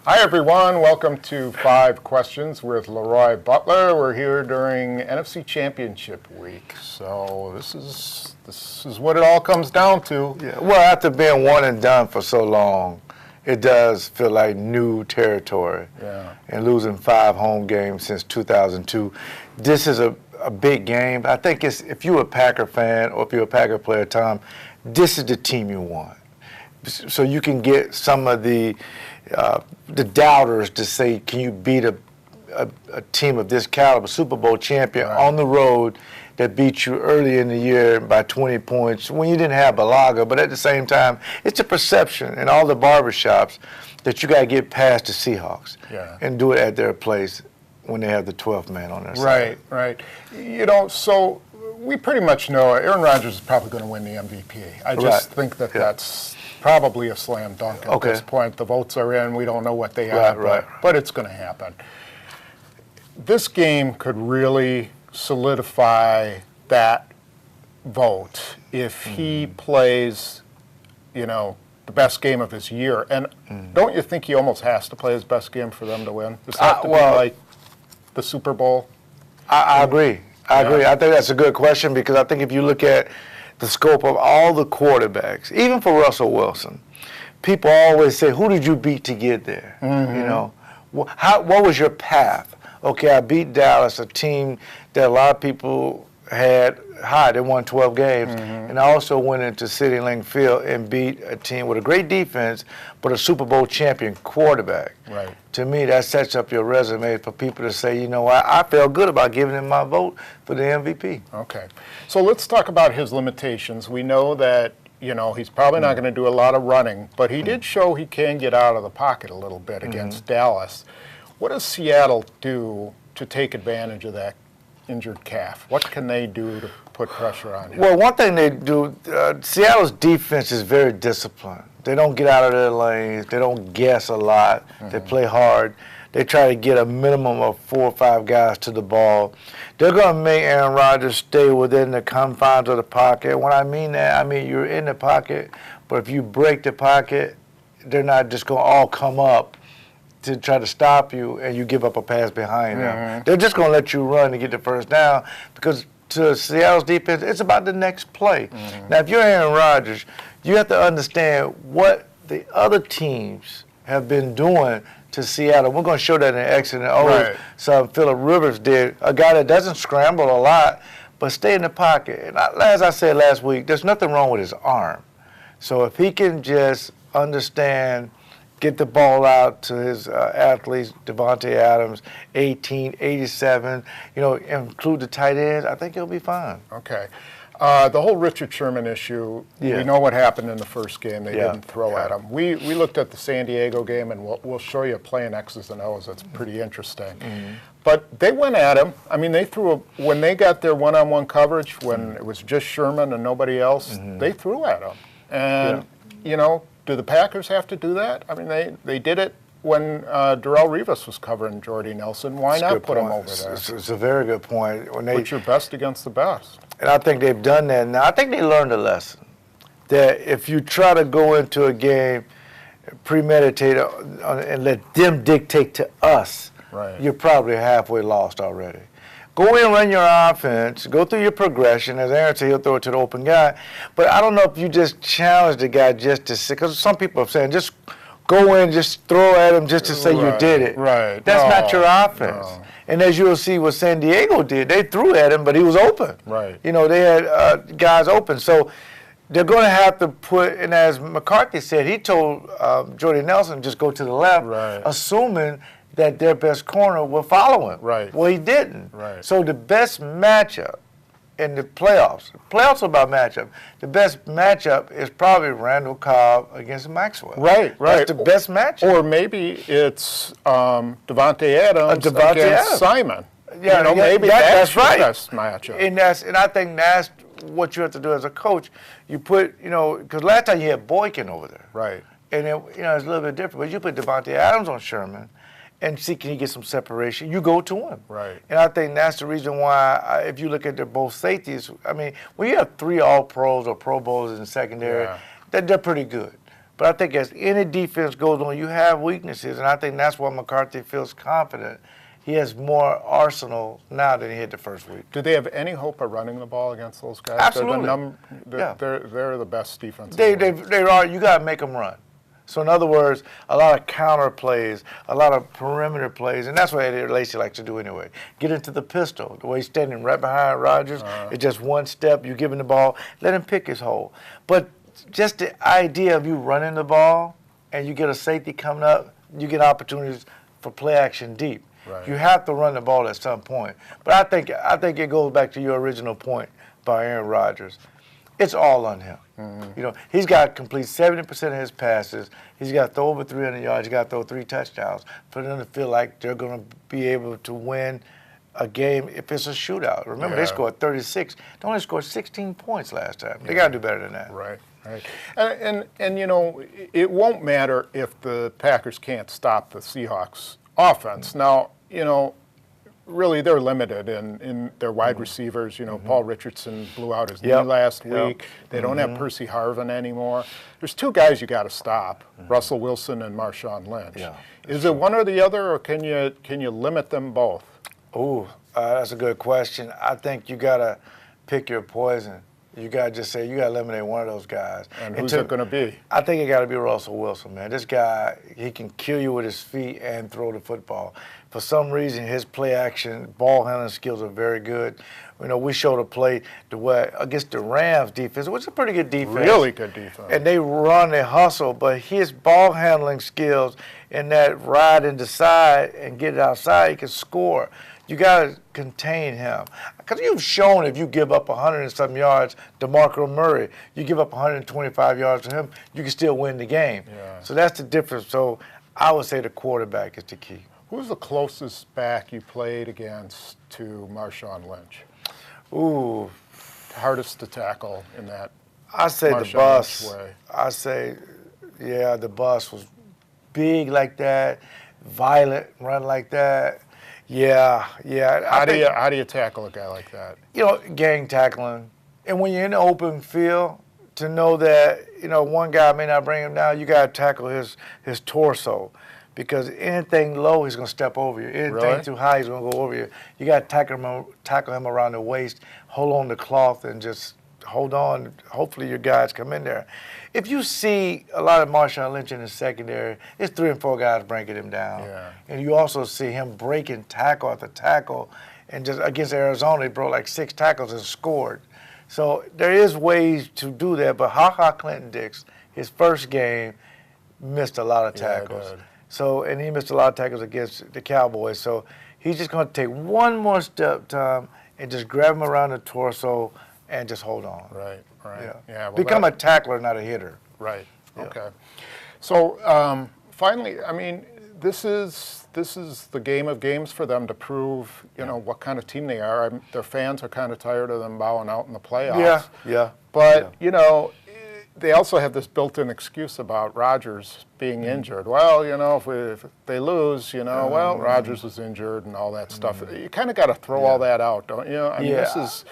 Hi, everyone. Welcome to 5 Questions with LeRoy Butler. We're here during NFC Championship week. So this is what it all comes down to. Yeah. Well, after being one and done for so long, it does feel like new territory. Yeah. And losing 5 home games since 2002. This is a big game. I think if you're a Packer fan or if you're a Packer player, Tom, this is the team you want. So you can get some of the doubters to say, can you beat a team of this caliber, Super Bowl champion, right, on the road that beat you early in the year by 20 points when you didn't have Balaga? But at the same time, it's a perception in all the barbershops that you got to get past the Seahawks and do it at their place when they have the 12th man on their side. Right. You know, so we pretty much know Aaron Rodgers is probably going to win the MVP. I just think that that's probably a slam dunk at this point. The votes are in. We don't know what they are, but it's going to happen. This game could really solidify that vote if he plays, the best game of his year. And don't you think he almost has to play his best game for them to win? Does that have to be like the Super Bowl? I agree. I think that's a good question because I think if you look at the scope of all the quarterbacks, even for Russell Wilson, people always say, who did you beat to get there? What was your path? Okay, I beat Dallas, a team that a lot of people had high. They won 12 games. And I also went into City Link Field and beat a team with a great defense, but a Super Bowl champion quarterback. Right. To me, that sets up your resume for people to say, I felt good about giving him my vote for the MVP. Okay. So let's talk about his limitations. We know that, he's probably not going to do a lot of running, but he did show he can get out of the pocket a little bit against Dallas. What does Seattle do to take advantage of that injured calf? What can they do to put pressure on him? Well, one thing they do, Seattle's defense is very disciplined. They don't get out of their lanes. They don't guess a lot. They play hard. They try to get a minimum of 4 or 5 guys to the ball. They're going to make Aaron Rodgers stay within the confines of the pocket. When I mean that, I mean you're in the pocket, but if you break the pocket, they're not just going to all come up to try to stop you and you give up a pass behind them. They're just going to let you run to get the first down because to Seattle's defense, it's about the next play. Now, if you're Aaron Rodgers, you have to understand what the other teams have been doing to Seattle. We're going to show that in X and O's. So Phillip Rivers did, a guy that doesn't scramble a lot, but stay in the pocket. And as I said last week, there's nothing wrong with his arm. So if he can just understand, get the ball out to his athletes, Devontae Adams, 18, 87, include the tight ends, I think he'll be fine. Okay. The whole Richard Sherman issue, we know what happened in the first game. They didn't throw at him. We looked at the San Diego game, and we'll show you a play in X's and O's that's pretty interesting. But they went at him. I mean, they threw when they got their one-on-one coverage, when it was just Sherman and nobody else, they threw at him. And, do the Packers have to do that? I mean, they did it when Darrelle Revis was covering Jordy Nelson. Why not put him over there? It's a very good point. Put your best against the best. And I think they've done that now. I think they learned a lesson that if you try to go into a game premeditated and let them dictate to us, you're probably halfway lost already. Go in, run your offense, go through your progression. As Aaron said, he'll throw it to the open guy. But I don't know if you just challenge the guy just to say, because some people are saying just go in, just throw at him just to say you did it. That's not your offense. And as you'll see what San Diego did, they threw at him, but he was open. They had guys open. So they're going to have to put, and as McCarthy said, he told Jordy Nelson just go to the left, assuming that their best corner will follow him. Well, he didn't. So the best matchup in the playoffs are about matchup. The best matchup is probably Randall Cobb against Maxwell. That's the best matchup. Or maybe it's Devontae Adams against Simon. Maybe that's the best matchup. And I think that's what you have to do as a coach. You put, because last time you had Boykin over there. And it's a little bit different. But you put Devontae Adams on Sherman and see can you get some separation, you go to him. And I think that's the reason why, if you look at their both safeties, I mean, when you have 3 All-Pros or Pro Bowls in the secondary, they're pretty good. But I think as any defense goes on, you have weaknesses, and I think that's why McCarthy feels confident. He has more arsenal now than he had the first week. Do they have any hope of running the ball against those guys? Absolutely. They're the best defense. They are. You got to make them run. So in other words, a lot of counter plays, a lot of perimeter plays, and that's what Eddie Lacy likes to do anyway. Get into the pistol. The way he's standing right behind Rodgers, it's just one step. You give him the ball, let him pick his hole. But just the idea of you running the ball and you get a safety coming up, you get opportunities for play action deep. Right. You have to run the ball at some point. But I think it goes back to your original point about Aaron Rodgers. It's all on him. You know, he's got to complete 70% of his passes. He's got to throw over 300 yards. He's got to throw 3 touchdowns for them to feel like they're going to be able to win a game if it's a shootout. Remember, they scored 36. They only scored 16 points last time. They got to do better than that. Right. And you know, it won't matter if the Packers can't stop the Seahawks offense. Now, you know, really they're limited in their wide receivers. You know, Paul Richardson blew out his knee last week. They don't have Percy Harvin anymore. There's 2 guys you got to stop, Russell Wilson and Marshawn Lynch. Is it one or the other, or can you limit them both? Oh, that's a good question. I think you got to pick your poison. You got to just say, you got to eliminate one of those guys. And who's it going to be? I think it got to be Russell Wilson, man. This guy, he can kill you with his feet and throw the football. For some reason, his play action, ball handling skills are very good. You know, we showed a play against the Rams defense, which is a pretty good defense. Really good defense. And they run, they hustle, but his ball handling skills and that ride and decide and get it outside, he can score. You got to contain him. Because you've shown if you give up 100 and some yards to DeMarco Murray, you give up 125 yards to him, you can still win the game. So that's the difference. So I would say the quarterback is the key. Who's the closest back you played against to Marshawn Lynch? Ooh. Hardest to tackle in that I say Marshawn the bus. Lynch way. I say, yeah, the bus was big like that, violent, run like that. Yeah. How do you tackle a guy like that? You know, gang tackling. And when you're in the open field, to know that, you know, one guy may not bring him down, you got to tackle his torso. Because anything low, he's going to step over you. Anything too high, he's going to go over you. You got to tackle him around the waist, hold on the cloth, and just hold on. Hopefully your guys come in there. If you see a lot of Marshawn Lynch in the secondary, it's 3 and 4 guys breaking him down. And you also see him breaking tackle after tackle. And just against Arizona, he broke like 6 tackles and scored. So there is ways to do that. But Ha-Ha Clinton-Dix, his first game, missed a lot of tackles. And he missed a lot of tackles against the Cowboys. So he's just going to take one more step, Tom, and just grab him around the torso and just hold on. Right. Well, become a tackler, not a hitter. Right. Okay. So finally, I mean, this is the game of games for them to prove, you know, what kind of team they are. Their fans are kind of tired of them bowing out in the playoffs. But you know, they also have this built-in excuse about Rodgers being injured. Well, you know, if they lose, you know, well, Rodgers was injured and all that stuff. You kind of got to throw all that out, don't you? I mean, this is,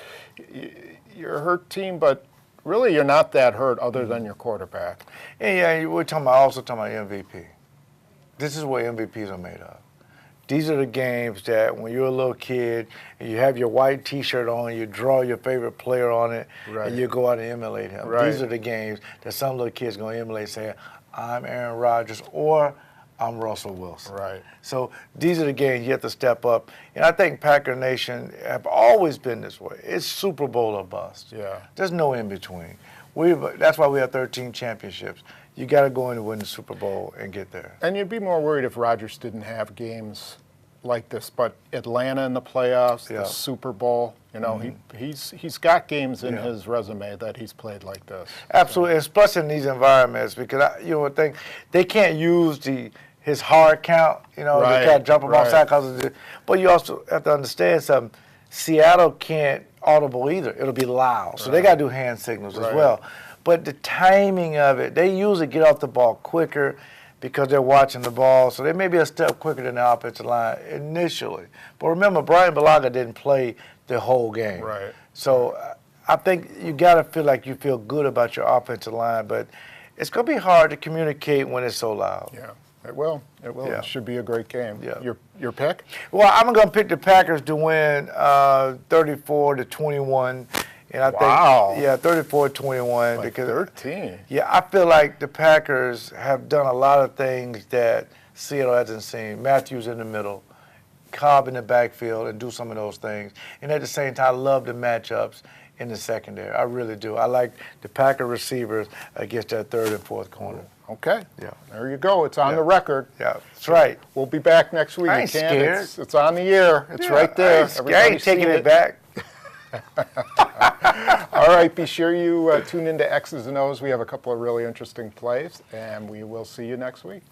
you're a hurt team, but really you're not that hurt other than your quarterback. We're also talking about MVP. This is what MVPs are made of. These are the games that when you're a little kid and you have your white T-shirt on, you draw your favorite player on it, and you go out and emulate him. These are the games that some little kids going to emulate, saying, I'm Aaron Rodgers or I'm Russell Wilson. So these are the games you have to step up. And I think Packer Nation have always been this way. It's Super Bowl or bust. There's no in between. That's why we have 13 championships. You got to go in and win the Super Bowl and get there. And you'd be more worried if Rodgers didn't have games like this, but Atlanta in the playoffs, the Super Bowl, you know, he's got games in his resume that he's played like this. Absolutely, especially in these environments, because you know what thing, they can't use his hard count, you know, they can't jump him offside because of it. But you also have to understand something. Seattle can't audible either; it'll be loud, so they got to do hand signals as well. But the timing of it, they usually get off the ball quicker because they're watching the ball. So they may be a step quicker than the offensive line initially. But remember, Brian Bulaga didn't play the whole game. So I think you got to feel like you feel good about your offensive line. But it's going to be hard to communicate when it's so loud. Yeah, it will. It will. Yeah. It should be a great game. Yeah. Your pick? Well, I'm going to pick the Packers to win 34-21. And I Wow. think, 34-21. Like because 13. Yeah, I feel like the Packers have done a lot of things that Seattle hasn't seen. Matthews in the middle, Cobb in the backfield, and do some of those things. And at the same time, I love the matchups in the secondary. I really do. I like the Packer receivers against that third and fourth corner. Okay. Yeah. There you go. It's on the record. Yeah, that's right. We'll be back next week. I ain't Ken. scared. It's on the air. It's right there. I ain't taking it back. All right. Be sure you tune into X's and O's. We have a couple of really interesting plays, and we will see you next week.